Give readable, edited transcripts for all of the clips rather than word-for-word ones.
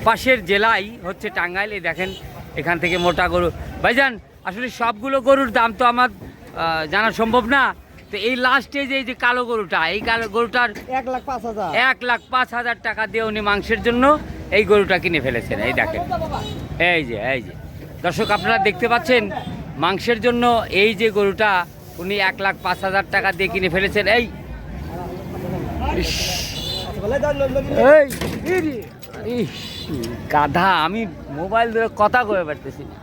পাশের জেলাই হচ্ছে টাঙ্গাইল। এই দেখেন এখান থেকে মোটা গরু ভাইজান, আসলে সবগুলো গরুর দাম তো আমার জানা সম্ভব না। তো এই লাস্টে যে কালো গরুটা, এই কালো গরুটার 1,05,000 টাকা দিয়ে উনি মাংসের জন্য এই গরুটা কিনে ফেলেছেন। এই দেখেন, এই যে দর্শক আপনারা দেখতে পাচ্ছেন, মাংসের জন্য এই যে গরুটা উনি 1,05,000 টাকা দিয়ে কিনে ফেলেছেন। এই গাধা, আমি মোবাইল ধরে কথা কয়ে পারতেছি না।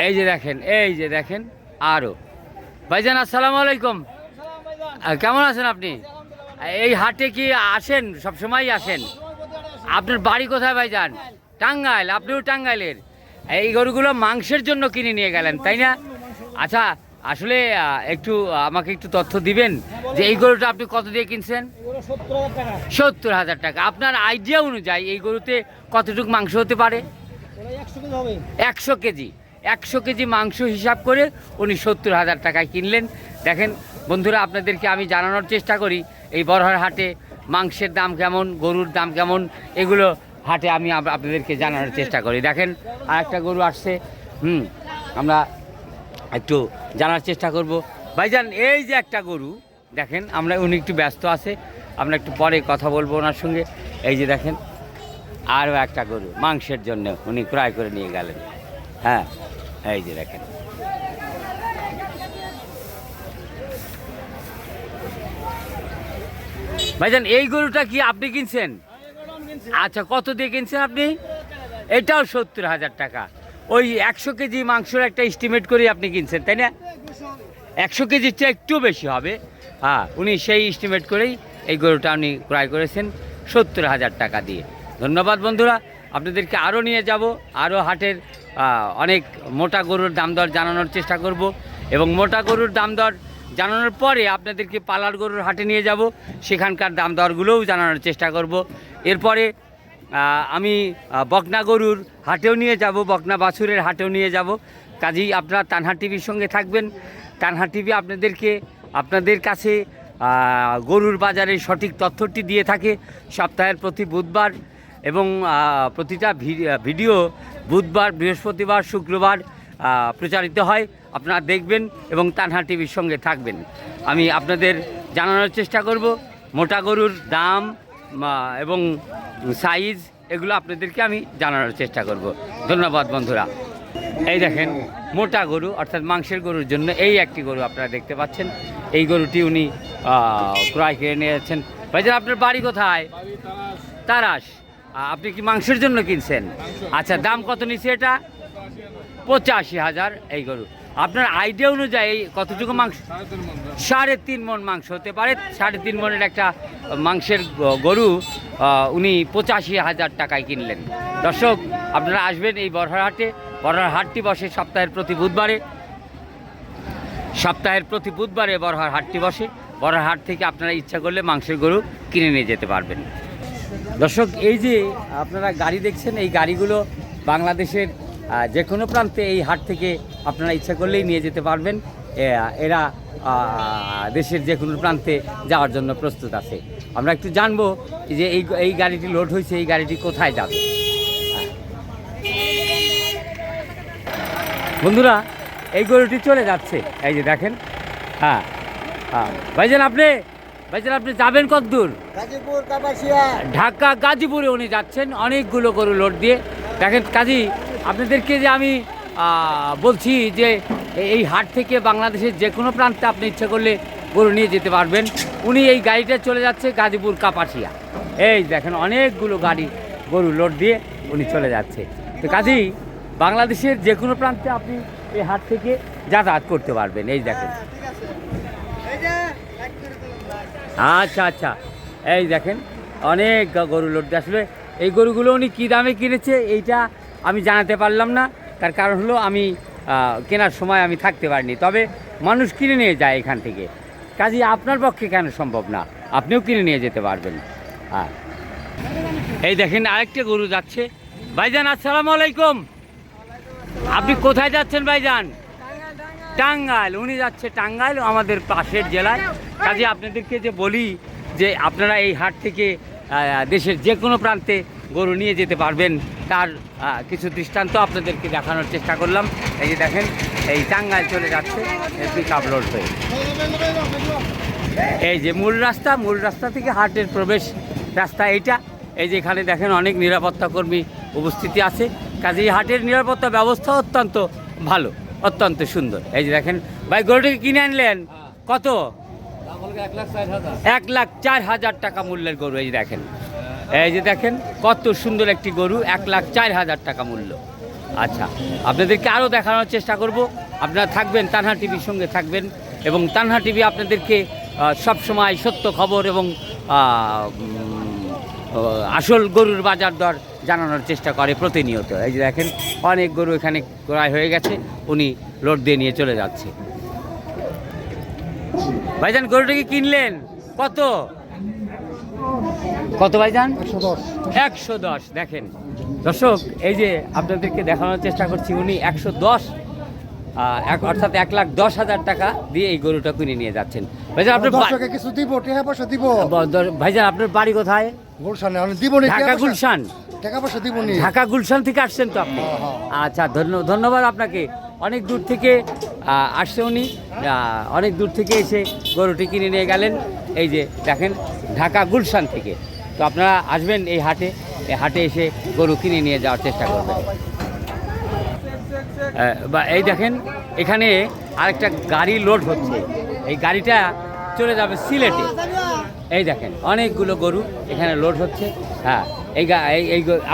এই যে দেখেন আরো ভাইজান, আসসালামু আলাইকুম, কেমন আছেন আপনি? এই হাটে কি আসেন? সবসময় আসেন? আপনার বাড়ি কোথায় ভাইজান? টাঙ্গাইল। আপনিও টাঙ্গাইলের? এই গরুগুলো মাংসের জন্য কিনে নিয়ে গেলেন, তাই না? আচ্ছা, আসলে একটু আমাকে একটু তথ্য দিবেন যে এই গরুটা আপনি কত দিয়ে কিনছেন? 70,000 টাকা। আপনার আইডিয়া অনুযায়ী এই গরুতে কতটুকু মাংস হতে পারে? 100 কেজি। 100 কেজি মাংস হিসাব করে উনি 70,000 টাকায় কিনলেন। দেখেন বন্ধুরা, আপনাদেরকে আমি জানানোর চেষ্টা করি এই বড়হার হাটে মাংসের দাম কেমন, গরুর দাম কেমন, এগুলো হাটে আমি আপনাদেরকে জানানোর চেষ্টা করি। দেখেন আর একটা গরু আসছে, আমরা একটু জানার চেষ্টা করব। ভাইজান, এই যে একটা গরু দেখেন, উনি একটু ব্যস্ত আছে, আমরা একটু পরে কথা বলবো ওনার সঙ্গে। এই যে দেখেন আরও একটা গরু মাংসের জন্য উনি ক্রয় করে নিয়ে গেলেন। হ্যাঁ, এই যে দেখেন, ভাইজান এই গরুটা কি আপনি কিনছেন? আচ্ছা, কত দিয়ে কিনছেন আপনি? এটাও 70,000 টাকা। ওই 100 কেজি মাংসের একটা এস্টিমেট করে আপনি কিনছেন, তাই না? 100 কেজির চেয়ে একটু বেশি হবে। হ্যাঁ, উনি সেই এস্টিমেট করেই এই গরুটা উনি ক্রয় করেছেন 70,000 টাকা দিয়ে। ধন্যবাদ বন্ধুরা, আপনাদেরকে আরও নিয়ে যাব, আরও হাটের অনেক মোটা গরুর দাম দর জানানোর চেষ্টা করব, এবং মোটা গরুর দাম দর জানানোর পরে আপনাদেরকে পালার গরুর হাটে নিয়ে যাব, সেখানকার দাম দরগুলোও জানানোর চেষ্টা করব। এরপরে আমি বকনা গরুর হাটেও নিয়ে যাব, বকনা বাছুরের হাটেও নিয়ে যাব। কাজেই আপনারা তানহা টিভির সঙ্গে থাকবেন। তানহা টিভি আপনাদের কাছে গরুর বাজারের সঠিক তথ্যটি দিয়ে থাকে সপ্তাহের প্রতি বুধবার, এবং প্রতিটা ভিডিও বুধবার, বৃহস্পতিবার, শুক্রবার প্রচারিত হয়। আপনারা দেখবেন এবং তানহা টিভির সঙ্গে থাকবেন। আমি আপনাদের জানানোর চেষ্টা করব মোটা গরুর দাম এবং সাইজ, এগুলো আপনাদেরকে আমি জানানোর চেষ্টা করব। ধন্যবাদ বন্ধুরা। এই দেখেন মোটা গরু অর্থাৎ মাংসের গরুর জন্য এই একটি গরু আপনারা দেখতে পাচ্ছেন। এই গরুটি উনি ক্রয় করে নিয়ে যাচ্ছেন। ভাইজান, আপনার বাড়ি কোথায়? তারাস। আপনি কি মাংসের জন্য কিনছেন? আচ্ছা, দাম কত নিচ্ছে এটা? 85,000 এই গরু। আপনার আইডিয়া অনুযায়ী কতটুকু মাংস? 3.5 মণ মাংস হতে পারে। 3.5 মণের একটা মাংসের গরু উনি 85,000 টাকায় কিনলেন। দর্শক, আপনারা আসবেন এই বড়হার হাটে। বড়হার হাটটি বসে সপ্তাহের প্রতি বুধবারে। বড়হার হাটটি বসে। বড়হার হাট থেকে আপনারা ইচ্ছা করলে মাংসের গরু কিনে নিয়ে যেতে পারবেন। দর্শক, এই যে আপনারা গাড়ি দেখছেন, এই গাড়িগুলো বাংলাদেশের যে কোনো প্রান্তে এই হাট থেকে আপনারা ইচ্ছা করলেই নিয়ে যেতে পারবেন। এরা দেশের যে কোনো প্রান্তে যাওয়ার জন্য প্রস্তুত আছে। আমরা একটু জানবো যে এই গাড়িটি লোড হয়েছে, এই গাড়িটি কোথায় যাবে। বন্ধুরা, এই গরুটি চলে যাচ্ছে, এই যে দেখেন। হ্যাঁ, ভাইজান আপনি যাবেন কত দূর? গাজীপুর, কাপাসিয়া। ঢাকা, গাজীপুরে উনি যাচ্ছেন অনেকগুলো গরু লোড দিয়ে। দেখেন কাজী, আপনাদেরকে যে আমি বলছি যে এই হাট থেকে বাংলাদেশের যে কোনো প্রান্তে আপনি ইচ্ছা করলে গরু নিয়ে যেতে পারবেন। উনি এই গাড়িটা চলে যাচ্ছে গাজীপুর, কাপাসিয়া। এই দেখেন অনেকগুলো গাড়ি গরু লোড দিয়ে উনি চলে যাচ্ছে। তো কাজেই বাংলাদেশের যে কোনো প্রান্তে আপনি এই হাট থেকে যাতায়াত করতে পারবেন। এই দেখেন, আচ্ছা, এই দেখেন অনেক গরু লোড দিয়ে। আসলে এই গরুগুলো উনি কী দামে কিনেছে এইটা আমি জানাতে পারলাম না, তার কারণ হলো আমি কেনার সময় আমি থাকতে পারিনি। তবে মানুষ কিনে নিয়ে যায় এখান থেকে। কাজেই আপনার পক্ষে কেন সম্ভব না, আপনিও কিনে নিয়ে যেতে পারবেন। হ্যাঁ, এই দেখেন আরেকটা গরু যাচ্ছে। ভাইজান, আসসালামু আলাইকুম। আপনি কোথায় যাচ্ছেন ভাইজান? টাঙ্গাইল। উনি যাচ্ছে টাঙ্গাইল, আমাদের পাশের জেলায়। কাজে আপনাদেরকে যে বলি যে আপনারা এই হাট থেকে দেশের যে কোনো প্রান্তে গরু নিয়ে যেতে পারবেন তার কিছু দৃষ্টান্ত আপনাদেরকে দেখানোর চেষ্টা করলাম। এই যে দেখেন এই টাঙ্গাইল চলে যাচ্ছে পিক আপ লোড হয়ে। এই যে মূল রাস্তা থেকে হাটের প্রবেশ রাস্তা এইটা। এই যে এখানে দেখেন অনেক নিরাপত্তা কর্মী উপস্থিতি আছে, কাজেই হাটের নিরাপত্তা ব্যবস্থা অত্যন্ত ভালো, অত্যন্ত সুন্দর। এই যে দেখেন ভাই গরুটিকে কিনে আনলেন কত? 1,04,000 টাকা মূল্যের গরু। এই যে দেখেন, এই যে দেখেন কত সুন্দর একটি গরু, 1,04,000 টাকা মূল্য। আচ্ছা, আপনাদেরকে আরও দেখানোর চেষ্টা করব। আপনারা থাকবেন, তানহা টিভির সঙ্গে থাকবেন, এবং তানহা টিভি আপনাদেরকে সবসময় সত্য খবর এবং আসল গরুর বাজার দর জানানোর চেষ্টা করে প্রতিনিয়ত। এই যে দেখেন অনেক গরু এখানে ক্রয় হয়ে গেছে, উনি লোড দিয়ে নিয়ে চলে যাচ্ছে। ভাইজান গরুটাকে কিনলেন কত? কত ভাইজান? 110। দেখেন দর্শক, এই যে আপনাদেরকে দেখানোর চেষ্টা করছি, উনি 110 অর্থাৎ 1,10,000 টাকা দিয়ে এই গরুটা কিনে নিয়ে যাচ্ছেন। ভাইজান আপনার কিছু দিব, টাকা পয়সা দিব। ভাইজান আপনার বাড়ি কোথায়? গুলশানে। আমি দিব না ঢাকা গুলশান। টাকা পয়সা দিব না। ঢাকা গুলশান থেকে আসছেন তো আপনি? আচ্ছা, ধন্যবাদ আপনাকে। অনেক দূর থেকে আসছে উনি, অনেক দূর থেকে এসে গরুটি কিনে নিয়ে গেলেন। এই যে দেখেন ঢাকা গুলশান থেকে। তো আপনারা আসবেন এই হাটে এসে গরু কিনে নিয়ে যাওয়ার চেষ্টা করবেন। বা এই দেখেন এখানে আরেকটা গাড়ি লোড হচ্ছে, এই গাড়িটা চলে যাবে সিলেটে। এই দেখেন অনেকগুলো গরু এখানে লোড হচ্ছে। হ্যাঁ, এই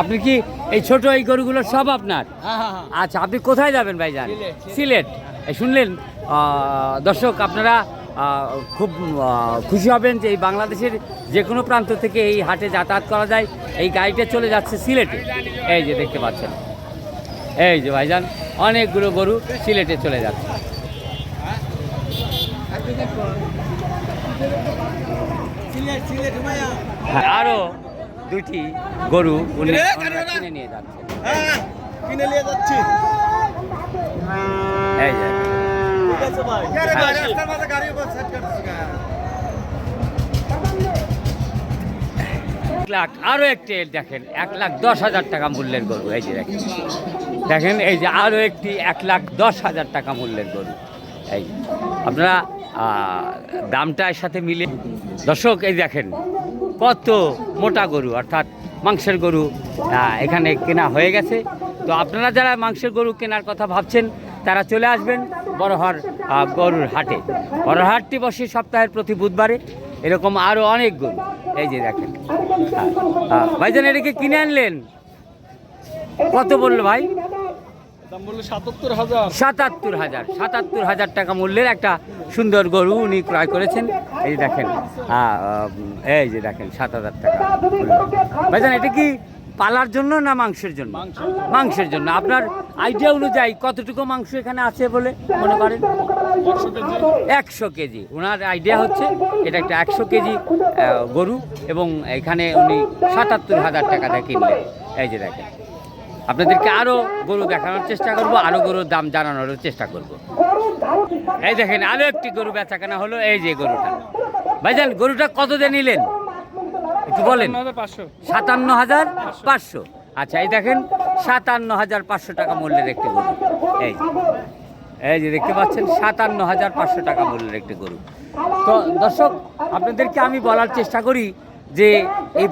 আপনি কি এই ছোট এই গরুগুলো সব আপনার? আচ্ছা, আপনি কোথায় যাবেন ভাইজান? সিলেট। শুনলেন দর্শক, আপনারা খুব খুশি হবেন যে এই বাংলাদেশের যে কোনো প্রান্ত থেকে এই হাটে যাতায়াত করা যায়। এই গাড়িটা চলে যাচ্ছে সিলেটে। এই যে দেখতে পাচ্ছেন, এই যে ভাইজান অনেকগুলো গরু সিলেটে চলে যাচ্ছে। আরো দুইটি গরু উনি কিনে নিয়ে যাচ্ছেন। এই যে আরো একটি দেখেন 1,10,000 টাকা মূল্যের গরু। এই যে দেখেন এই যে আরো একটি 1,10,000 টাকা মূল্যের গরু। এই আপনারা দামটা এর সাথে মিলে দর্শক, এই দেখেন কত মোটা গরু, অর্থাৎ মাংসের গরু এখানে কেনা হয়ে গেছে। তো আপনারা যারা মাংসের গরু কেনার কথা ভাবছেন তারা চলে আসবেন বড়হার গরুর হাটে। বড় হাটটি বসে সপ্তাহের প্রতি বুধবারে। এরকম আরও অনেক গরু। এই যে দেখেন ভাইজান এটাকে কিনে আনলেন কত বললো ভাই? 77,000 টাকা মূল্যের একটা সুন্দর গরু উনি ক্রয় করেছেন। এই দেখেন, এই যে দেখেন 7,000 টাকা ভাইজান। এটা কি পালার জন্য না মাংসের জন্য? মাংসের জন্য। আপনার আইডিয়া অনুযায়ী কতটুকু মাংস এখানে আছে বলে মনে করেন? 100 কেজি। ওনার আইডিয়া হচ্ছে এটা একটা 100 কেজি গরু, এবং এখানে উনি 77,000 টাকা দিয়ে কিনলেন। এই যে দেখেন, আপনাদেরকে আরও গরু দেখানোর চেষ্টা করব, আরও গরুর দাম জানানোর চেষ্টা করব। এই দেখেন আরও একটি গরু বেচাকেনা হলো। এই যে গরুটা ভাইজান, গরুটা কত দিয়ে নিলেন একটু বলেন? 57,500। আচ্ছা, এই দেখেন 57,500 টাকা মূল্যের একটি গরু। এই যে দেখতে পাচ্ছেন 57,500 টাকা মূল্যের একটি গরু। তো দর্শক, আপনাদেরকে আমি বলার চেষ্টা করি যে এই